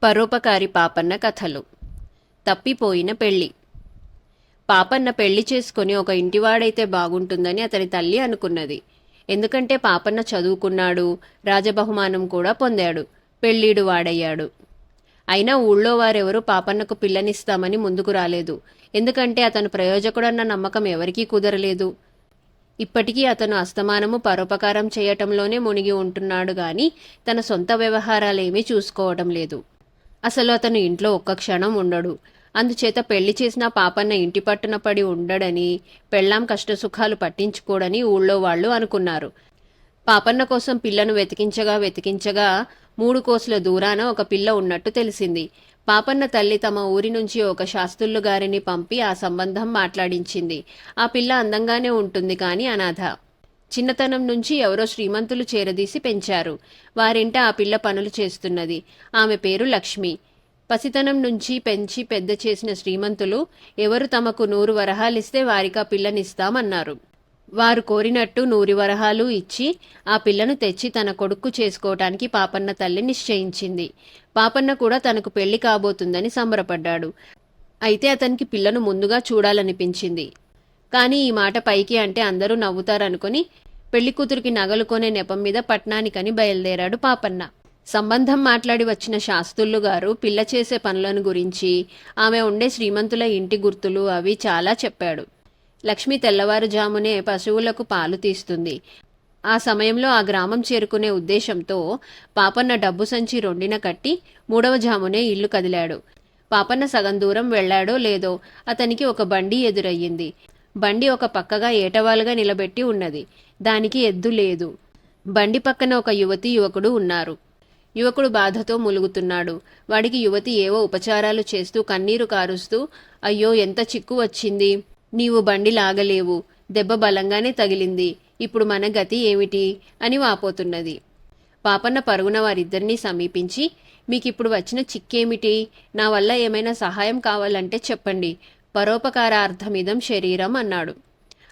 పరోపకారి పాపన్న కథలు. తప్పిపోయిన పెళ్లి. పాపన్న పెళ్లి చేసుకుని ఒక ఇంటివాడైతే బాగుంటుందని అతని తల్లి అనుకున్నది. ఎందుకంటే పాపన్న చదువుకున్నాడు, రాజబహుమానం కూడా పొందాడు, పెళ్ళీడు వాడయ్యాడు. అయినా ఊళ్ళో వారెవరూ పాపన్నకు పిల్లనిస్తామని ముందుకు రాలేదు. ఎందుకంటే అతను ప్రయోజకుడన్న నమ్మకం ఎవరికీ కుదరలేదు. ఇప్పటికీ అతను అస్తమానము పరోపకారం చేయటంలోనే మునిగి ఉంటున్నాడు గాని తన సొంత వ్యవహారాలేమీ చూసుకోవటం లేదు. అసలు అతను ఇంట్లో ఒక్క క్షణం ఉండడు. అందుచేత పెళ్లి చేసిన పాపన్న ఇంటి పట్టున పడి ఉండడని, పెళ్ళాం కష్టసుఖాలు పట్టించుకోడని ఊళ్ళో వాళ్ళు అనుకున్నారు. పాపన్న కోసం పిల్లను వెతికించగా 3 కోసుల దూరాన ఒక పిల్ల ఉన్నట్టు తెలిసింది. పాపన్న తల్లి తమ ఊరి నుంచి ఒక శాస్త్రులు గారిని పంపి ఆ సంబంధం మాట్లాడించింది. ఆ పిల్ల అందంగానే ఉంటుంది కానీ అనాథ. చిన్నతనం నుంచి ఎవరో శ్రీమంతులు చేరదీసి పెంచారు. వారింట ఆ పిల్ల పనులు చేస్తున్నది. ఆమె పేరు లక్ష్మి. పసితనం నుంచి పెంచి పెద్ద చేసిన శ్రీమంతులు ఎవరు తమకు 100 వరహాలిస్తే వారికా పిల్లనిస్తామన్నారు. వారు కోరినట్టు 100 వరహాలు ఇచ్చి ఆ పిల్లను తెచ్చి తన కొడుక్కు చేసుకోవటానికి పాపన్న తల్లి నిశ్చయించింది. పాపన్న కూడా తనకు పెళ్లి కాబోతుందని సంబరపడ్డాడు. అయితే అతనికి పిల్లను ముందుగా చూడాలనిపించింది. కానీ ఈ మాట పైకి అంటే అందరూ నవ్వుతారనుకుని పెళ్లి కూతురికి నగలు కొనే నెపం మీద పట్నానికని బయలుదేరాడు పాపన్న. సంబంధం మాట్లాడి వచ్చిన శాస్త్రులు గారు పిల్ల చేసే పనులను గురించి, ఆమె ఉండే శ్రీమంతుల ఇంటి గుర్తులు అవి చాలా చెప్పాడు. లక్ష్మి తెల్లవారుజామునే పశువులకు పాలు తీస్తుంది. ఆ సమయంలో ఆ గ్రామం చేరుకునే ఉద్దేశంతో పాపన్న డబ్బు సంచి 2న కట్టి 3వ జామునే ఇల్లు కదిలాడు. పాపన్న సగం దూరం వెళ్లాడో లేదో అతనికి ఒక బండి ఎదురయ్యింది. బండి ఒక పక్కగా ఏటవాలుగా నిలబెట్టి ఉన్నది. దానికి ఎద్దు లేదు. బండి పక్కన ఒక యువకుడు ఉన్నారు. యువకుడు బాధతో ములుగుతున్నాడు. వాడికి యువతి ఏవో ఉపచారాలు చేస్తూ కన్నీరు కారుస్తూ, అయ్యో ఎంత చిక్కు వచ్చింది, నీవు బండి లాగలేవు, దెబ్బ బలంగానే తగిలింది, ఇప్పుడు మన గతి ఏమిటి అని వాపోతున్నది. పాపన్న పరుగున వారిద్దరినీ సమీపించి, మీకిప్పుడు వచ్చిన చిక్కేమిటి, నా వల్ల ఏమైనా సహాయం కావాలంటే చెప్పండి, పరోపకారార్థమిదం శరీరం అన్నాడు.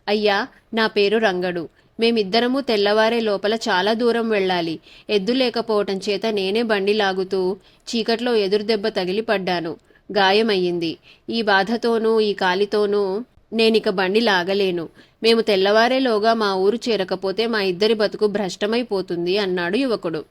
అయ్యా, నా పేరు రంగడు. మేమిద్దరము తెల్లవారే లోపల చాలా దూరం వెళ్ళాలి. ఎద్దు లేకపోవటం చేత నేనే బండి లాగుతూ చీకట్లో ఎదురుదెబ్బ తగిలి పడ్డాను. గాయమయ్యింది. ఈ బాధతోనూ ఈ కాలితోనూ నేనిక బండి లాగలేను. మేము తెల్లవారేలోగా మా ఊరు చేరకపోతే మా ఇద్దరి బతుకు భ్రష్టమైపోతుంది అన్నాడు యువకుడు.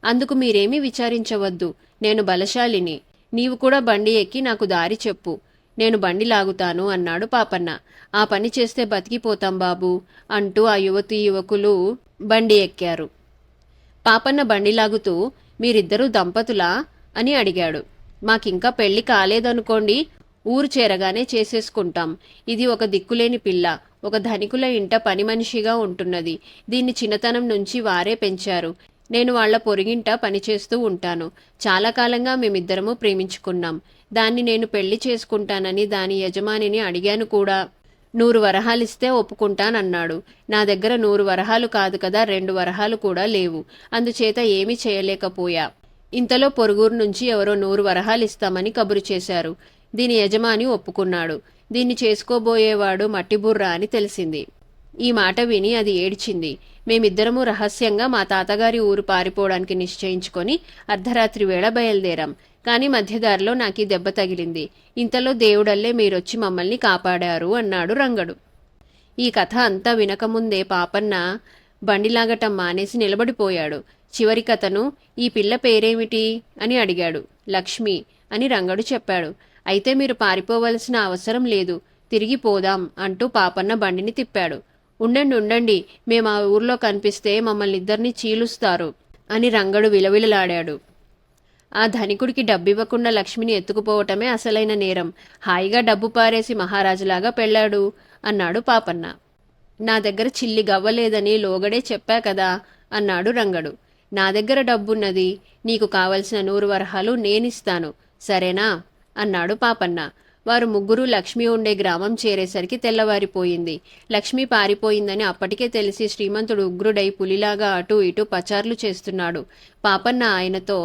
అందుకు మీరేమీ విచారించవద్దు. నేను బలశాలిని. నీవు కూడా బండి ఎక్కి నాకు దారి చెప్పు. నేను బండి లాగుతాను అన్నాడు పాపన్న. ఆ పని చేస్తే బతికిపోతాం బాబు అంటూ ఆ యువకులు బండి ఎక్కారు. పాపన్న బండి లాగుతూ, మీరిద్దరూ దంపతులా అని అడిగాడు. మాకింకా పెళ్లి కాలేదనుకోండి, ఊరు చేరగానే చేసేసుకుంటాం. ఇది ఒక దిక్కులేని పిల్ల, ఒక ధనికుల ఇంట పని మనిషిగా ఉంటున్నది. దీన్ని చిన్నతనం నుంచి వారే పెంచారు. నేను వాళ్ల పొరుగింట పనిచేస్తూ ఉంటాను. చాలా కాలంగా మేమిద్దరము ప్రేమించుకున్నాం. దాన్ని నేను పెళ్లి చేసుకుంటానని దాని యజమానిని అడిగాను కూడా. 100 వరహాలిస్తే ఒప్పుకుంటానన్నాడు. నా దగ్గర 100 వరహాలు కాదు కదా, 2 వరహాలు కూడా లేవు. అందుచేత ఏమీ చేయలేకపోయా. ఇంతలో పొరుగురు నుంచి ఎవరో 100 వరహాలిస్తామని కబురు చేశారు. దీని యజమాని ఒప్పుకున్నాడు. దీన్ని చేసుకోబోయేవాడు మట్టిబుర్ర అని తెలిసింది. ఈ మాట విని అది ఏడ్చింది. మేమిద్దరము రహస్యంగా మా తాతగారి ఊరు పారిపోవడానికి నిశ్చయించుకొని అర్ధరాత్రి వేళ బయలుదేరాం. కానీ మధ్యదారిలో నాకీ దెబ్బ తగిలింది. ఇంతలో దేవుడల్లే మీరొచ్చి మమ్మల్ని కాపాడారు అన్నాడు రంగడు. ఈ కథ అంతా వినకముందే పాపన్న బండిలాగటం మానేసి నిలబడిపోయాడు. చివరికతను, ఈ పిల్ల పేరేమిటి అని అడిగాడు. లక్ష్మి అని రంగడు చెప్పాడు. అయితే మీరు పారిపోవలసిన అవసరం లేదు, తిరిగి పోదాం అంటూ పాపన్న బండిని తిప్పాడు. ఉండండి, మేము ఆ ఊర్లో కనిపిస్తే మమ్మల్ని ఇద్దరిని చీలుస్తారు అని రంగడు విలవిలలాడాడు. ఆ ధనికుడికి డబ్బివ్వకుండా లక్ష్మిని ఎత్తుకుపోవటమే అసలైన నేరం. హాయిగా డబ్బు పారేసి మహారాజులాగా పెళ్ళాడు అన్నాడు పాపన్న. నా దగ్గర చిల్లి గవ్వలేదని లోగడే చెప్పా కదా అన్నాడు రంగడు. నా దగ్గర డబ్బున్నది. నీకు కావలసిన 100 వరహాలు నేనిస్తాను, సరేనా అన్నాడు పాపన్న. వారు ముగ్గురు లక్ష్మి ఉండే గ్రామం చేరేసరికి తెల్లవారిపోయింది. లక్ష్మి పారిపోయిందని అప్పటికే తెలిసి శ్రీమంతుడు ఉగ్రుడై పులిలాగా అటూ ఇటూ పచార్లు చేస్తున్నాడు. పాపన్న ఆయనతో,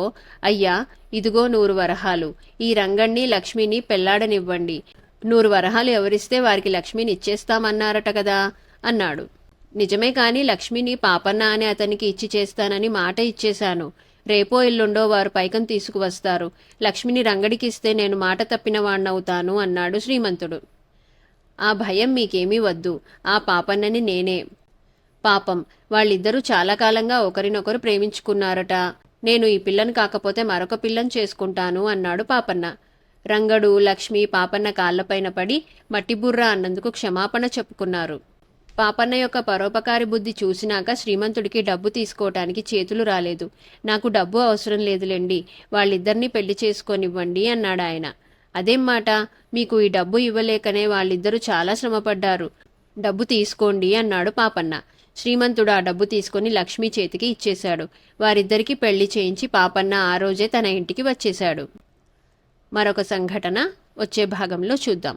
అయ్యా, ఇదిగో 100 వరహాలు. ఈ రంగణ్ణి లక్ష్మిని పెళ్లాడనివ్వండి. 100 వరహాలు ఎవరిస్తే వారికి లక్ష్మిని ఇచ్చేస్తామన్నారట కదా అన్నాడు. నిజమే, కాని లక్ష్మిని పాపన్న అని అతనికి ఇచ్చి చేస్తానని మాట ఇచ్చేశాను. రేపో ఎల్లుండో వారు పైకం తీసుకువస్తారు. లక్ష్మిని రంగడికిస్తే నేను మాట తప్పిన వాణ్ణవుతాను అన్నాడు శ్రీమంతుడు. ఆ భయం మీకేమీ వద్దు. ఆ పాపన్నని నేనే. పాపం, వాళ్ళిద్దరూ చాలా కాలంగా ఒకరినొకరు ప్రేమించుకున్నారట. నేను ఈ పిల్లను కాకపోతే మరొక పిల్లను చేసుకుంటాను అన్నాడు పాపన్న. రంగడు, లక్ష్మి పాపన్న కాళ్లపైన పడి మట్టిబుర్ర అన్నందుకు క్షమాపణ చెప్పుకున్నారు. పాపన్న యొక్క పరోపకారి బుద్ధి చూసినాక శ్రీమంతుడికి డబ్బు తీసుకోవటానికి చేతులు రాలేదు. నాకు డబ్బు అవసరం లేదులేండి, వాళ్ళిద్దరినీ పెళ్లి చేసుకొనివ్వండి అన్నాడాయన. అదేం మాట, మీకు ఈ డబ్బు ఇవ్వలేకనే వాళ్ళిద్దరూ చాలా శ్రమపడ్డారు. డబ్బు తీసుకోండి అన్నాడు పాపన్న. శ్రీమంతుడు ఆ డబ్బు తీసుకుని లక్ష్మి చేతికి ఇచ్చేశాడు. వారిద్దరికీ పెళ్లి చేయించి పాపన్న ఆ రోజే తన ఇంటికి వచ్చేశాడు. మరొక సంఘటన వచ్చే భాగంలో చూద్దాం.